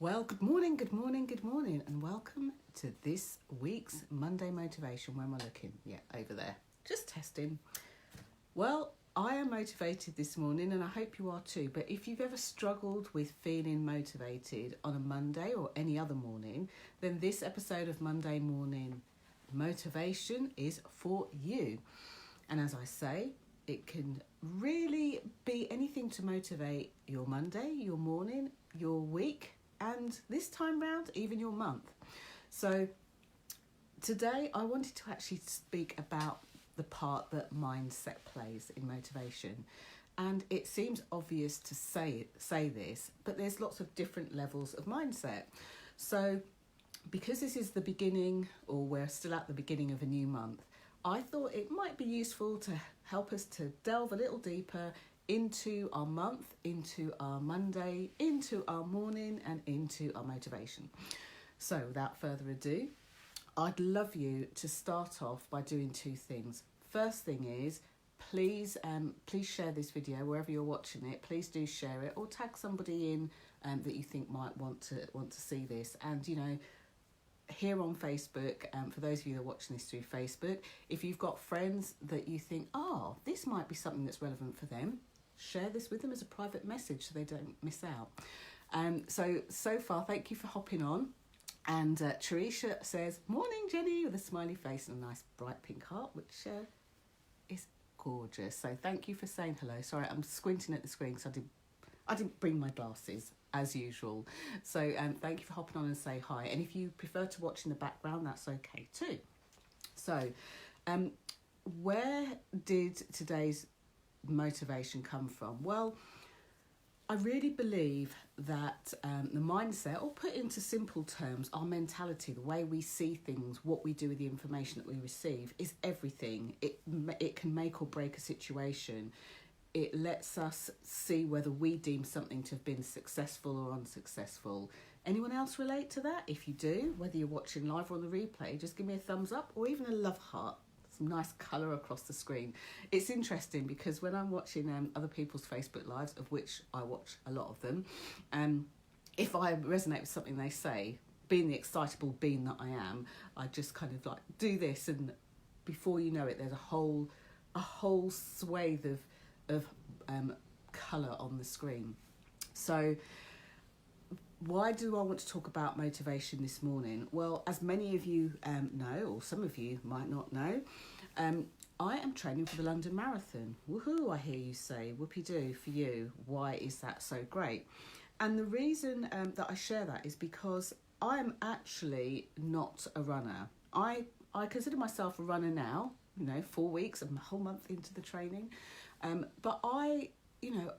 Well, good morning, good morning, good morning, and welcome to this week's Monday Motivation. Where am I looking? Yeah, over there. Just testing. Well, I am motivated this morning, and I hope you are too. But if you've ever struggled with feeling motivated on a Monday or any other morning, then this episode of Monday Morning Motivation is for you. And as I say, it can really be anything to motivate your Monday, your morning, your week, and this time round, even your month. So today I wanted to actually speak about the part that mindset plays in motivation. And it seems obvious to say this, but there's lots of different levels of mindset. So because this is the beginning, or we're still at the beginning of a new month, I thought it might be useful to help us to delve a little deeper into our month, into our Monday, into our morning, and into our motivation. So without further ado, I'd love you to start off by doing two things. First thing is, please share this video wherever you're watching it. Please do share it, or tag somebody in that you think might want to see this. And here on Facebook, for those of you that are watching this through Facebook, if you've got friends that you think, this might be something that's relevant for them, share this with them as a private message so they don't miss out. So far, thank you for hopping on. And Teresha says, "Morning, Jenny," with a smiley face and a nice bright pink heart, which is gorgeous. So thank you for saying hello. Sorry, I'm squinting at the screen because I didn't bring my glasses as usual. So thank you for hopping on and say hi. And if you prefer to watch in the background, that's okay too. So where did today's motivation come from? Well, I really believe that the mindset, or put into simple terms, our mentality, the way we see things, what we do with the information that we receive, is everything. It can make or break a situation. It lets us see whether we deem something to have been successful or unsuccessful. Anyone else relate to that? If you do, whether you're watching live or on the replay, just give me a thumbs up or even a love heart. Some nice colour across the screen. It's interesting because when I'm watching other people's Facebook lives, of which I watch a lot of them, if I resonate with something they say, being the excitable being that I am, I just kind of like do this, and before you know it, there's a whole swathe of colour on the screen. So why do I want to talk about motivation this morning? Well, as many of you know, or some of you might not know, I am training for the London Marathon. Woohoo, I hear you say. Whoopie-doo for you. Why is that so great? And the reason that I share that is because I am actually not a runner. I consider myself a runner now, 4 weeks, I'm a whole month into the training. But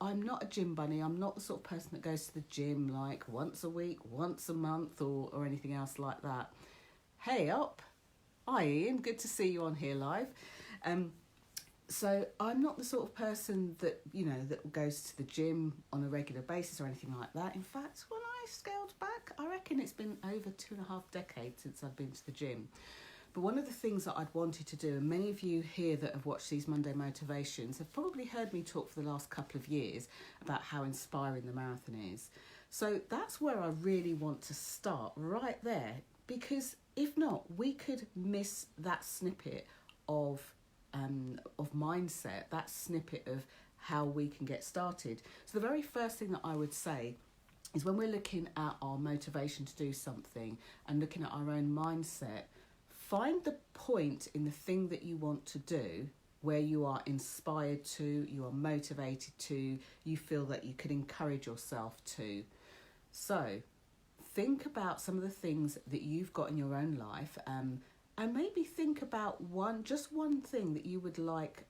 I'm not a gym bunny. I'm not the sort of person that goes to the gym like once a week, once a month, or anything else like that. Hey up. Hi Ian, good to see you on here live. So I'm not the sort of person that, that goes to the gym on a regular basis or anything like that. In fact, when I scaled back, I reckon it's been over 2.5 decades since I've been to the gym. But one of the things that I'd wanted to do, and many of you here that have watched these Monday Motivations have probably heard me talk for the last couple of years about how inspiring the marathon is. So that's where I really want to start, right there, because if not, we could miss that snippet of mindset, that snippet of how we can get started. So the very first thing that I would say is, when we're looking at our motivation to do something and looking at our own mindset, find the point in the thing that you want to do where you are inspired to, you are motivated to, you feel that you could encourage yourself to. So think about some of the things that you've got in your own life, and maybe think about just one thing that you would like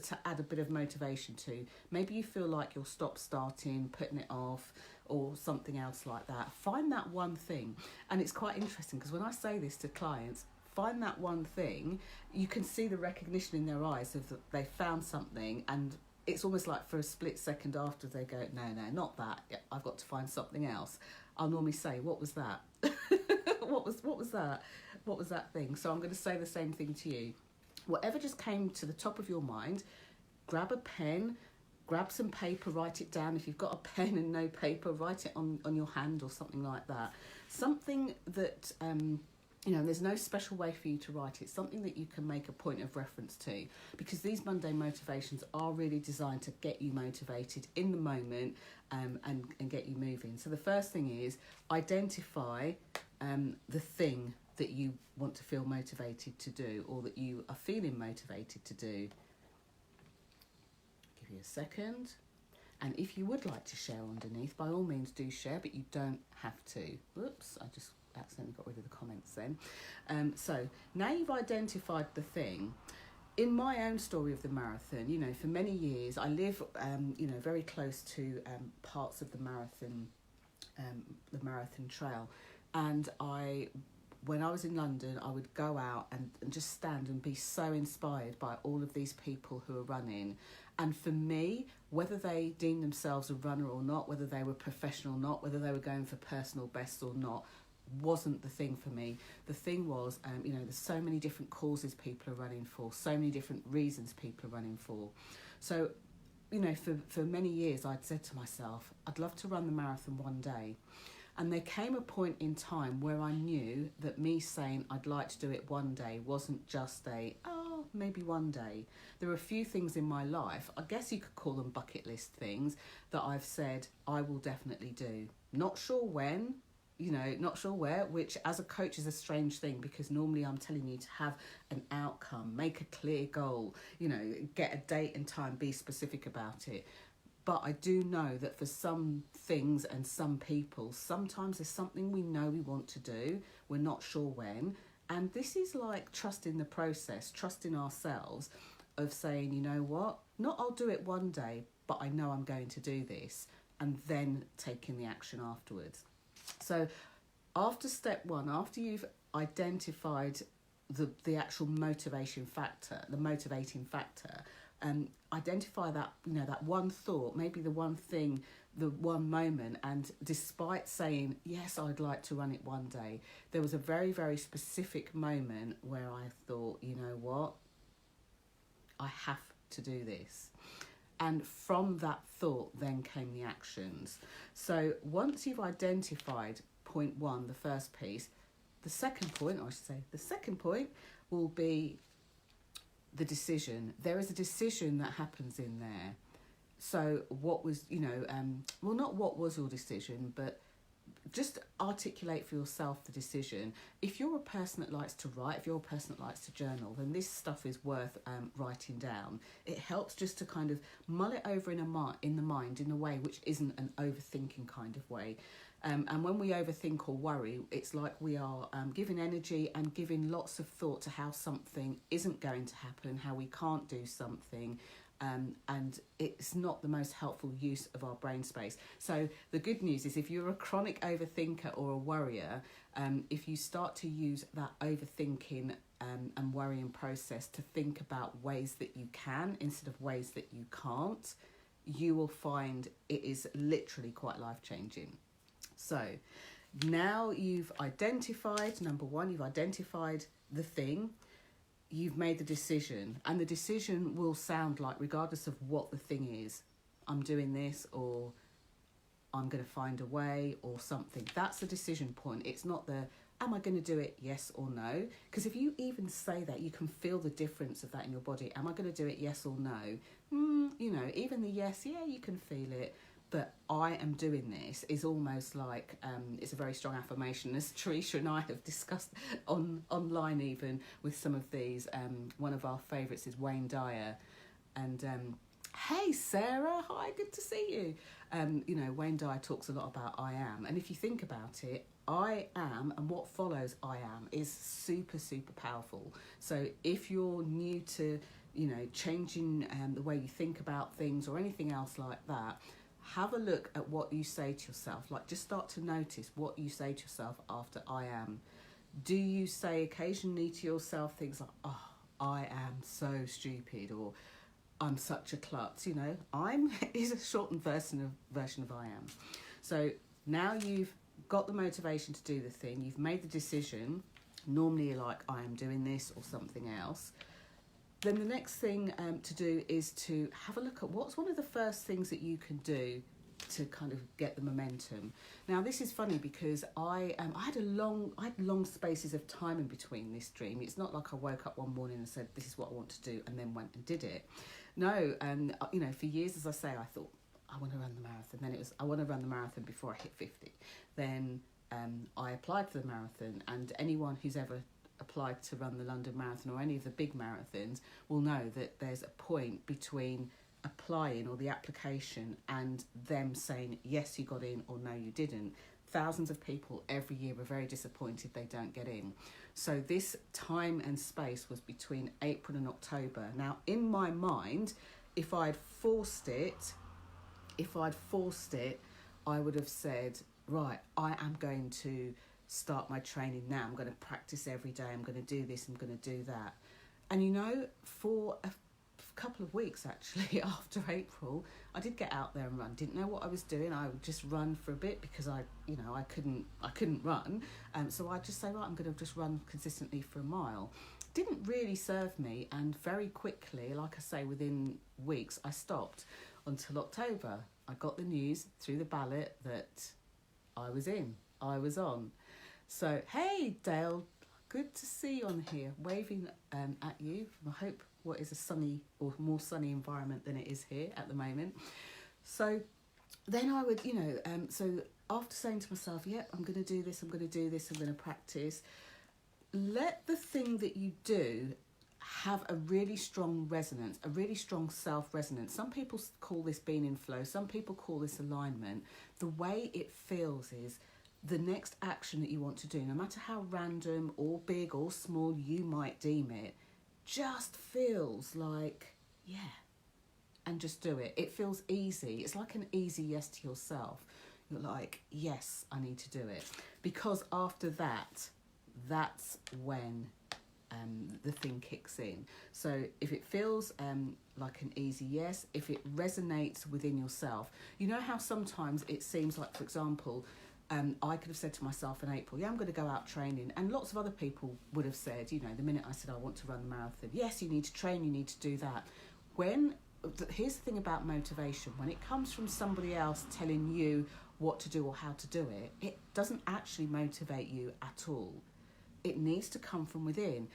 to add a bit of motivation to. Maybe you feel like you'll stop starting, putting it off, or something else like that. Find that one thing. And it's quite interesting because when I say this to clients, find that one thing, you can see the recognition in their eyes of that they found something, and it's almost like for a split second after they go, no, not that, I've got to find something else. I'll normally say, what was that? what was that? What was that thing? So I'm going to say the same thing to you. Whatever just came to the top of your mind, grab a pen, grab some paper, write it down. If you've got a pen and no paper, write it on your hand or something like that. Something that, there's no special way for you to write it. Something that you can make a point of reference to, because these Monday motivations are really designed to get you motivated in the moment and get you moving. So the first thing is identify the thing that you want to feel motivated to do, or that you are feeling motivated to do. Give you a second. And if you would like to share underneath, by all means do share, but you don't have to. Whoops, I just accidentally got rid of the comments then. So now you've identified the thing. In my own story of the marathon, for many years I live, very close to parts of the marathon trail, and when I was in London, I would go out and just stand and be so inspired by all of these people who are running. And for me, whether they deemed themselves a runner or not, whether they were professional or not, whether they were going for personal bests or not, wasn't the thing for me. The thing was, there's so many different causes people are running for, so many different reasons people are running for. So, for many years I'd said to myself, I'd love to run the marathon one day. And there came a point in time where I knew that me saying I'd like to do it one day wasn't just maybe one day. There are a few things in my life, I guess you could call them bucket list things, that I've said I will definitely do. Not sure when, not sure where, which as a coach is a strange thing, because normally I'm telling you to have an outcome, make a clear goal, get a date and time, be specific about it. But I do know that for some things and some people, sometimes there's something we know we want to do, we're not sure when. And this is like trusting the process, trusting ourselves, of saying, you know what, not I'll do it one day, but I know I'm going to do this, and then taking the action afterwards. So after step one, after you've identified the actual motivating factor, identify that, that one thought, maybe the one thing, the one moment, and despite saying, yes, I'd like to run it one day, there was a very, very specific moment where I thought, you know what, I have to do this. And from that thought then came the actions. So once you've identified point one, the first piece, the second point will be the decision. There is a decision that happens in there. So what was, not what was your decision, but just articulate for yourself the decision. If you're a person that likes to write, if you're a person that likes to journal, then this stuff is worth writing down. It helps just to kind of mull it over in the mind in a way which isn't an overthinking kind of way. And when we overthink or worry, it's like we are giving energy and giving lots of thought to how something isn't going to happen, how we can't do something, and it's not the most helpful use of our brain space. So the good news is, if you're a chronic overthinker or a worrier, if you start to use that overthinking and worrying process to think about ways that you can instead of ways that you can't, you will find it is literally quite life-changing. So now you've identified, number one, you've identified the thing, you've made the decision, and the decision will sound like, regardless of what the thing is, I'm doing this, or I'm going to find a way, or something. That's the decision point. It's not the, am I going to do it, yes or no? Because if you even say that, you can feel the difference of that in your body. Am I going to do it, yes or no? Even the yes, yeah, you can feel it. But I am doing this is almost like, it's a very strong affirmation, as Teresa and I have discussed online even with some of these. One of our favourites is Wayne Dyer. And hey, Sarah, hi, good to see you. Wayne Dyer talks a lot about I am. And if you think about it, I am and what follows I am is super, super powerful. So if you're new to, changing the way you think about things or anything else like that, have a look at what you say to yourself. Like, just start to notice what you say to yourself after I am. Do you say occasionally to yourself things like, oh, I am so stupid, or I'm such a klutz? I'm is a shortened version of I am. So now you've got the motivation to do the thing, you've made the decision. Normally you're like, I am doing this or something else. then the next thing to do is to have a look at what's one of the first things that you can do to kind of get the momentum. Now this is funny because I had long spaces of time in between this dream. It's not like I woke up one morning and said this is what I want to do and then went and did it. No, for years, as I say, I thought I want to run the marathon. Then it was I want to run the marathon before I hit 50. Then I applied for the marathon, and anyone who's ever applied to run the London Marathon or any of the big marathons will know that there's a point between applying or the application and them saying yes you got in or no you didn't. Thousands of people every year were very disappointed they don't get in. So this time and space was between April and October. Now in my mind, if I'd forced it, I would have said, right, I am going to start my training now. I'm going to practice every day. I'm going to do this. I'm going to do that. And for a couple of weeks actually after April, I did get out there and run. Didn't know what I was doing. I would just run for a bit because I couldn't run. So I'd just say, right, I'm going to just run consistently for a mile. Didn't really serve me, and very quickly, like I say, within weeks, I stopped until October. I got the news through the ballot that I was on. So, hey, Dale, good to see you on here, waving at you. I hope what is a sunny or more sunny environment than it is here at the moment. So then I would, so after saying to myself, yep, I'm going to do this, I'm going to practice, let the thing that you do have a really strong resonance, a really strong self-resonance. Some people call this being in flow. Some people call this alignment. The way it feels is the next action that you want to do, no matter how random or big or small you might deem it, just feels like, yeah, and just do it. It feels easy. It's like an easy yes to yourself. You're like, yes, I need to do it. Because after that, that's when the thing kicks in. So if it feels like an easy yes, if it resonates within yourself, you know how sometimes it seems like, for example, I could have said to myself in April, yeah, I'm going to go out training. And lots of other people would have said, the minute I said I want to run the marathon, yes, you need to train, you need to do that. Here's the thing about motivation. When it comes from somebody else telling you what to do or how to do it, it doesn't actually motivate you at all. It needs to come from within.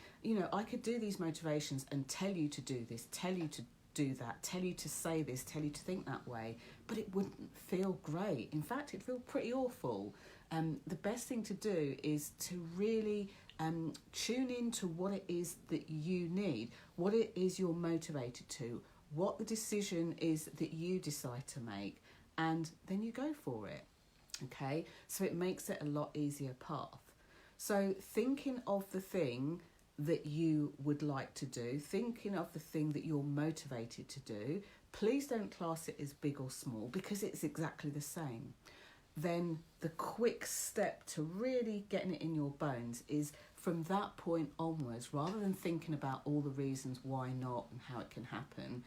I could do these motivations and tell you to do this, tell you to do that, tell you to say this, tell you to think that way, but it wouldn't feel great. In fact, it'd feel pretty awful. The best thing to do is to really tune into what it is that you need, what it is you're motivated to, what the decision is that you decide to make, and then you go for it. Okay, so it makes it a lot easier path. So thinking of the thing that you would like to do, thinking of the thing that you're motivated to do, please don't class it as big or small because it's exactly the same. Then the quick step to really getting it in your bones is from that point onwards, rather than thinking about all the reasons why not and how it can happen,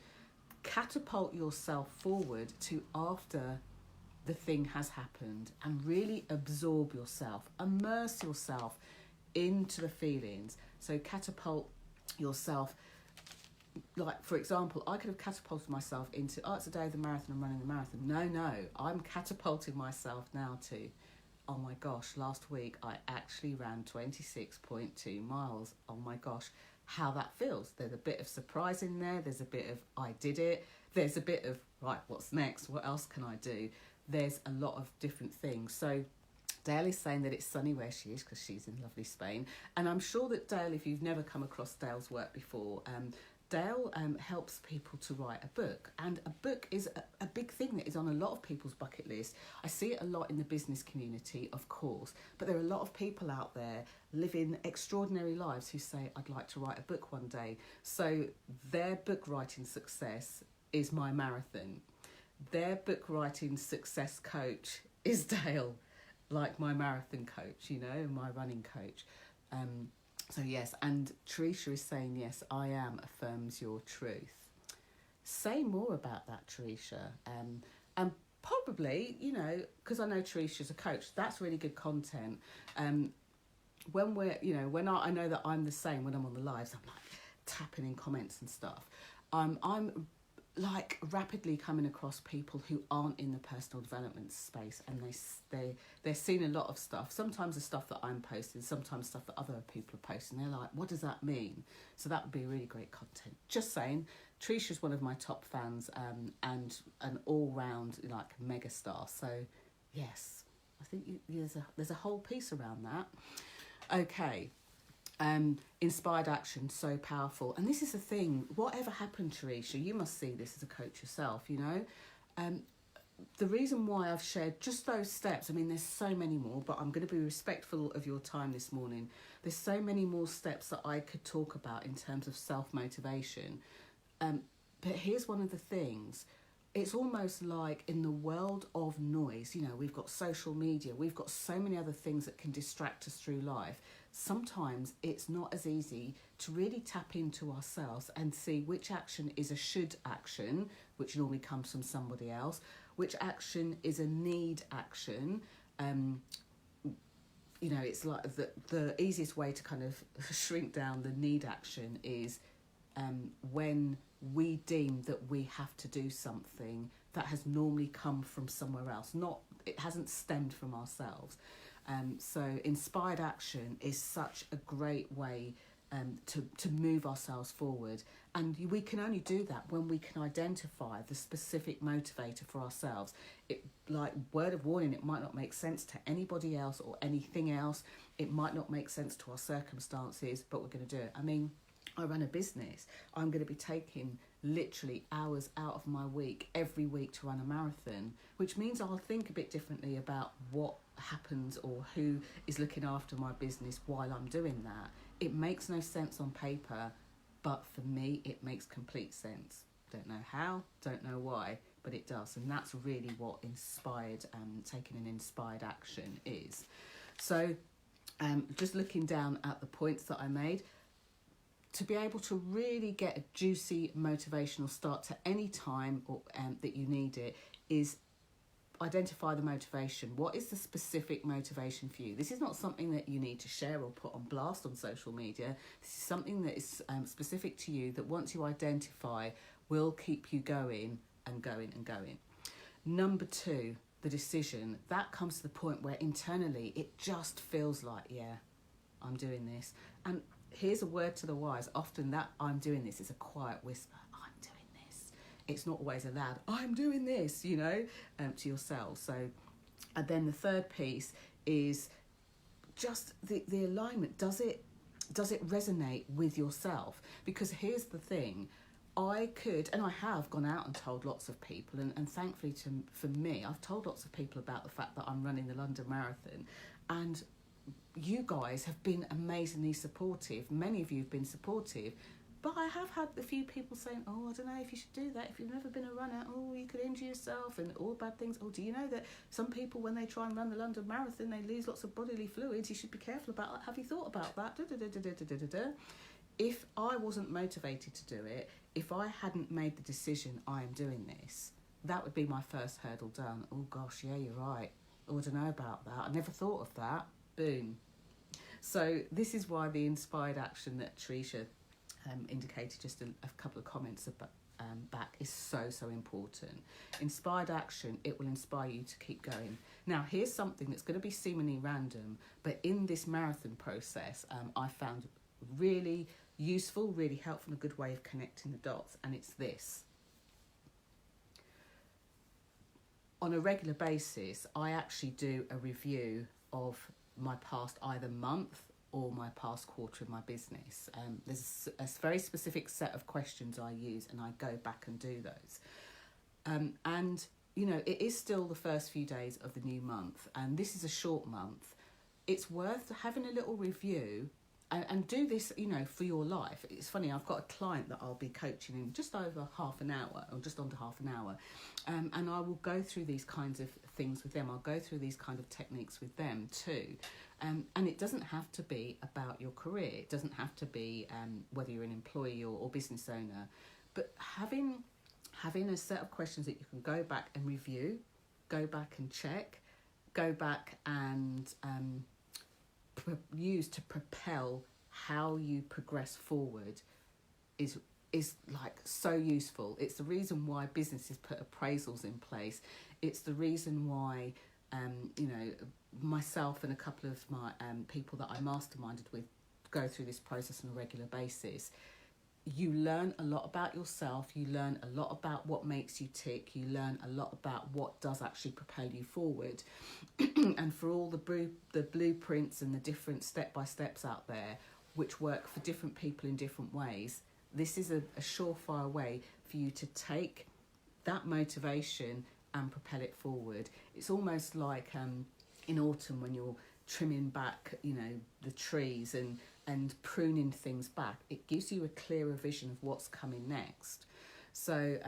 catapult yourself forward to after the thing has happened and really absorb yourself, immerse yourself into the feelings. So catapult yourself, like for example, I could have catapulted myself into, it's the day of the marathon, I'm running the marathon. No, I'm catapulting myself now to, oh my gosh, last week I actually ran 26.2 miles. Oh my gosh, how that feels. There's a bit of surprise in there, there's a bit of I did it, there's a bit of right, what's next, what else can I do? There's a lot of different things. So Dale is saying that it's sunny where she is because she's in lovely Spain. And I'm sure that Dale, if you've never come across Dale's work before, Dale helps people to write a book. And a book is a big thing that is on a lot of people's bucket list. I see it a lot in the business community, of course, but there are a lot of people out there living extraordinary lives who say, I'd like to write a book one day. So their book writing success is my marathon. Their book writing success coach is Dale, like my marathon coach, my running coach. So yes, and Teresa is saying, yes, I am affirms your truth. Say more about that, Teresa. And probably, because I know Teresa's a coach, that's really good content. When we're, when I know that I'm the same when I'm on the lives, I'm like, tapping in comments and stuff, I'm like rapidly coming across people who aren't in the personal development space, and they're seeing a lot of stuff, sometimes the stuff that I'm posting, sometimes stuff that other people are posting. They're like, what does that mean? So that would be really great content. Just saying, Tricia's one of my top fans, and an all-round like mega star. So yes, I think there's a whole piece around that. Okay. Inspired action, so powerful. And this is the thing, whatever happened, Tricia, you must see this as a coach yourself, you know. The reason why I've shared just those steps, I mean, there's so many more, but I'm going to be respectful of your time this morning. There's so many more steps that I could talk about in terms of self-motivation. But here's one of the things. It's almost like in the world of noise, you know, we've got social media, we've got so many other things that can distract us through life. Sometimes it's not as easy to really tap into ourselves and see which action is a should action, which normally comes from somebody else, which action is a need action. You know, it's like the easiest way to kind of shrink down the need action is when we deem that we have to do something that has normally come from somewhere else, it hasn't stemmed from ourselves. So inspired action is such a great way to move ourselves forward, and we can only do that when we can identify the specific motivator for ourselves. It, like, word of warning, it might not make sense to anybody else or anything else. It might not make sense to our circumstances, but we're going to do it. I mean, I run a business. I'm going to be taking literally hours out of my week every week to run a marathon, which means I'll think a bit differently about what happens or who is looking after my business while I'm doing that. It makes no sense on paper, but for me it makes complete sense. Don't know how, don't know why, but it does. And that's really what inspired, taking an inspired action is. So just looking down at the points that I made, to be able to really get a juicy motivational start to any time or that you need it is identify the motivation. What is the specific motivation for you? This is not something that you need to share or put on blast on social media. This is something that is specific to you, that once you identify will keep you going and going and going. Number 2, the decision. That comes to the point where internally it just feels like, yeah, I'm doing this. And here's a word to the wise. Often that I'm doing this is a quiet whisper. I'm doing this. It's not always a loud, I'm doing this, you know, to yourself. So, and then the third piece is just the alignment. Does it resonate with yourself? Because here's the thing. I could, and I have gone out and told lots of people, and thankfully for me, I've told lots of people about the fact that I'm running the London Marathon, and you guys have been amazingly supportive. Many of you have been supportive, but I have had a few people saying, oh, I don't know if you should do that. If you've never been a runner, oh, you could injure yourself and all bad things. Oh, do you know that some people, when they try and run the London Marathon, they lose lots of bodily fluids? You should be careful about that. Have you thought about that? If I wasn't motivated to do it, if I hadn't made the decision I am doing this, that would be my first hurdle done. Oh gosh, yeah, you're right. Oh, I don't know about that. I never thought of that. Boom. So this is why the inspired action that Tricia indicated just a couple of comments back is so important. Inspired action, it will inspire you to keep going. Now, here's something that's going to be seemingly random, but in this marathon process, I found really useful, really helpful, and a good way of connecting the dots, and it's this. On a regular basis, I actually do a review of my past either month or my past quarter of my business. There's a very specific set of questions I use, and I go back and do those. And, you know, it is still the first few days of the new month, and this is a short month. It's worth having a little review and do this, you know, for your life. It's funny, I've got a client that I'll be coaching in just over half an hour, or just under half an hour, and I will go through these kinds of things with them. I'll go through these kind of techniques with them too. And it doesn't have to be about your career. It doesn't have to be whether you're an employee or business owner. But having a set of questions that you can go back and review, go back and check, go back and use to propel how you progress forward is like so useful. It's the reason why businesses put appraisals in place. It's the reason why myself and a couple of my people that I masterminded with go through this process on a regular basis. You learn a lot about yourself, you learn a lot about what makes you tick, you learn a lot about what does actually propel you forward. And for all the blueprints and the different step-by-steps out there, which work for different people in different ways, this is a surefire way for you to take that motivation and propel it forward. It's almost like in autumn when you're trimming back, the trees and pruning things back. It gives you a clearer vision of what's coming next. So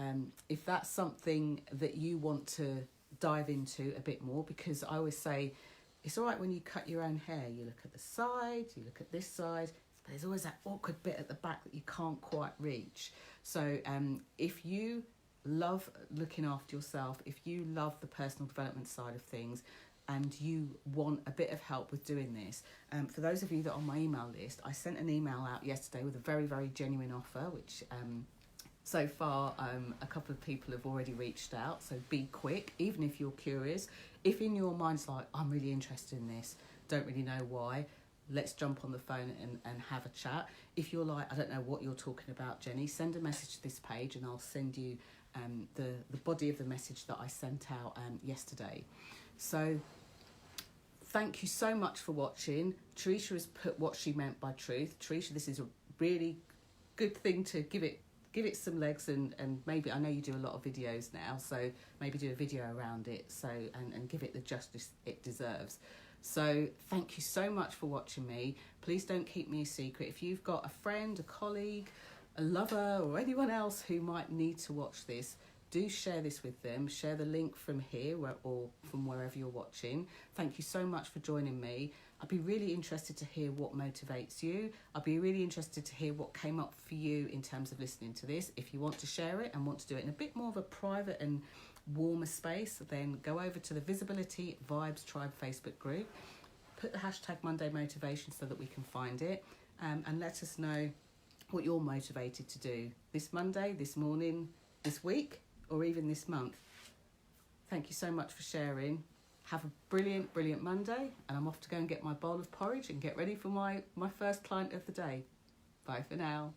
if that's something that you want to dive into a bit more, because I always say it's all right when you cut your own hair, you look at the side, you look at this side, but there's always that awkward bit at the back that you can't quite reach. So if you love looking after yourself, if you love the personal development side of things, and you want a bit of help with doing this, for those of you that are on my email list, I sent an email out yesterday with a very, very genuine offer, which so far a couple of people have already reached out. So be quick, even if you're curious. If in your mind's like, I'm really interested in this, don't really know why, let's jump on the phone and have a chat. If you're like, I don't know what you're talking about, Jenny, send a message to this page and I'll send you the body of the message that I sent out yesterday. So thank you so much for watching. Teresa has put what she meant by truth. Teresa, this is a really good thing to give it some legs, and maybe, I know you do a lot of videos now, so maybe do a video around it, so and give it the justice it deserves. So thank you so much for watching me. Please don't keep me a secret. If you've got a friend, a colleague, a lover, or anyone else who might need to watch this, do share this with them. Share the link from here or from wherever you're watching. Thank you so much for joining me. I'd be really interested to hear what motivates you. I'd be really interested to hear what came up for you in terms of listening to this. If you want to share it and want to do it in a bit more of a private and warmer space, then go over to the Visibility Vibes Tribe Facebook group. Put the hashtag Monday Motivation so that we can find it, and let us know what you're motivated to do this Monday, this morning, this week, or even this month. Thank you so much for sharing. Have a brilliant, brilliant Monday, and I'm off to go and get my bowl of porridge and get ready for my first client of the day. Bye for now.